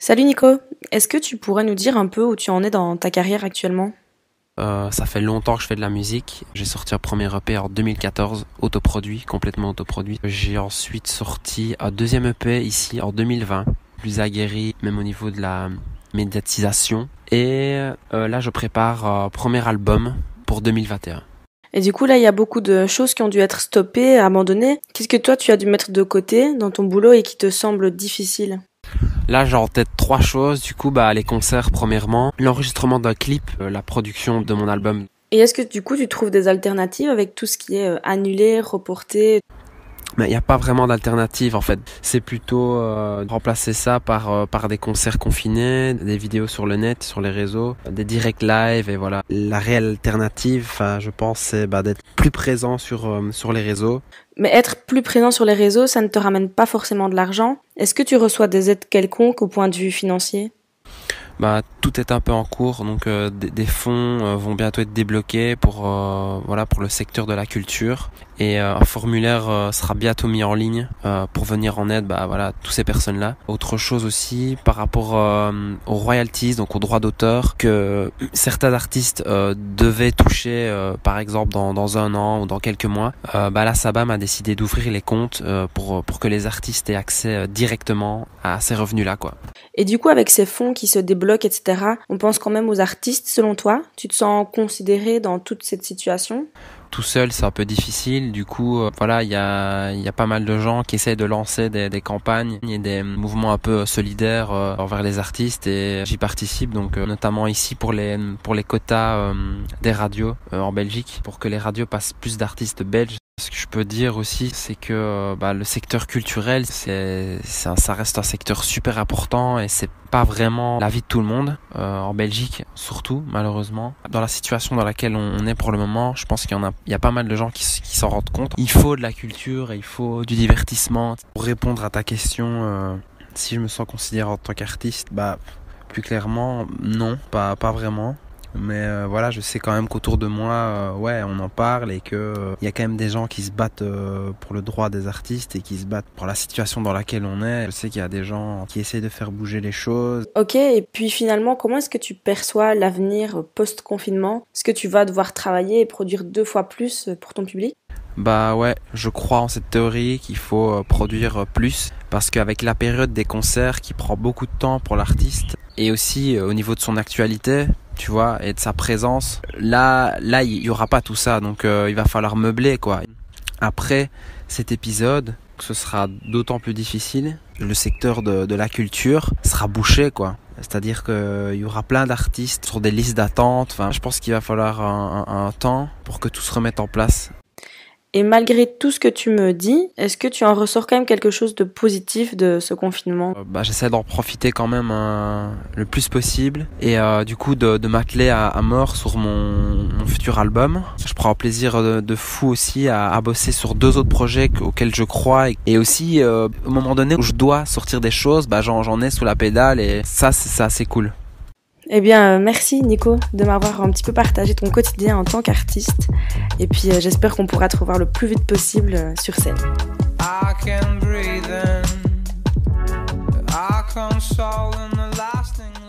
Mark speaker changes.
Speaker 1: Salut Nico, est-ce que tu pourrais nous dire un peu où tu en es dans ta carrière actuellement?
Speaker 2: Ça fait longtemps que je fais de la musique. J'ai sorti un premier EP en 2014, autoproduit, complètement autoproduit. J'ai ensuite sorti un deuxième EP ici en 2020, plus aguerri, même au niveau de la médiatisation. Et là, je prépare un premier album pour 2021.
Speaker 1: Et du coup là il y a beaucoup de choses qui ont dû être stoppées, abandonnées. Qu'est-ce que toi tu as dû mettre de côté dans ton boulot et qui te semble difficile?
Speaker 2: Là, j'ai en tête trois choses. Du coup, les concerts premièrement, l'enregistrement d'un clip, la production de mon album.
Speaker 1: Et est-ce que du coup tu trouves des alternatives avec tout ce qui est annulé, reporté?
Speaker 2: Mais il n'y a pas vraiment d'alternative en fait. C'est plutôt remplacer ça par des concerts confinés, des vidéos sur le net, sur les réseaux, des directs live et voilà. La réelle alternative, je pense, c'est d'être plus présent sur les réseaux.
Speaker 1: Mais être plus présent sur les réseaux, ça ne te ramène pas forcément de l'argent. Est-ce que tu reçois des aides quelconques au point de vue financier?
Speaker 2: Tout est un peu en cours, donc des fonds vont bientôt être débloqués pour le secteur de la culture et un formulaire sera bientôt mis en ligne pour venir en aide tous ces personnes-là. Autre chose aussi par rapport aux royalties, donc aux droits d'auteur que certains artistes devaient toucher par exemple dans un an ou dans quelques mois. La SABAM a décidé d'ouvrir les comptes pour que les artistes aient accès directement à ces revenus-là quoi.
Speaker 1: Et du coup avec ces fonds qui se débloquent, etc., on pense quand même aux artistes selon toi? Tu te sens considéré dans toute cette situation?
Speaker 2: Tout seul, c'est un peu difficile. Du coup, il y a pas mal de gens qui essayent de lancer des campagnes et des mouvements un peu solidaires envers les artistes et j'y participe. Donc, notamment ici pour les quotas des radios en Belgique, pour que les radios passent plus d'artistes belges. Ce que je peux dire aussi, c'est que le secteur culturel, ça reste un secteur super important et c'est pas vraiment la vie de tout le monde en Belgique, surtout malheureusement. Dans la situation dans laquelle on est pour le moment, je pense qu'il y a pas mal de gens qui s'en rendent compte. Il faut de la culture et il faut du divertissement. Pour répondre à ta question, si je me sens considéré en tant qu'artiste, plus clairement, non, pas vraiment. Mais je sais quand même qu'autour de moi, on en parle et que y a quand même des gens qui se battent pour le droit des artistes et qui se battent pour la situation dans laquelle on est. Je sais qu'il y a des gens qui essayent de faire bouger les choses.
Speaker 1: Ok, et puis finalement, comment est-ce que tu perçois l'avenir post-confinement? Est-ce que tu vas devoir travailler et produire 2 fois plus pour ton public?
Speaker 2: Je crois en cette théorie qu'il faut produire plus parce qu'avec la période des concerts qui prend beaucoup de temps pour l'artiste et aussi au niveau de son actualité, tu vois, et de sa présence, là il y aura pas tout ça, donc il va falloir meubler quoi. Après cet épisode, ce sera d'autant plus difficile. Le secteur de la culture sera bouché quoi. C'est-à-dire qu'il y aura plein d'artistes sur des listes d'attente. Je pense qu'il va falloir un temps pour que tout se remette en place.
Speaker 1: Et malgré tout ce que tu me dis, est-ce que tu en ressors quand même quelque chose de positif de ce confinement?
Speaker 2: J'essaie d'en profiter quand même le plus possible et du coup de m'atteler à mort sur mon futur album. Je prends un plaisir de fou aussi à bosser sur 2 autres projets auxquels je crois et aussi au moment donné où je dois sortir des choses, j'en ai sous la pédale et ça c'est assez cool.
Speaker 1: Eh bien, merci Nico de m'avoir un petit peu partagé ton quotidien en tant qu'artiste. Et puis, j'espère qu'on pourra te revoir le plus vite possible sur scène. I can breathe in, I console in the last thing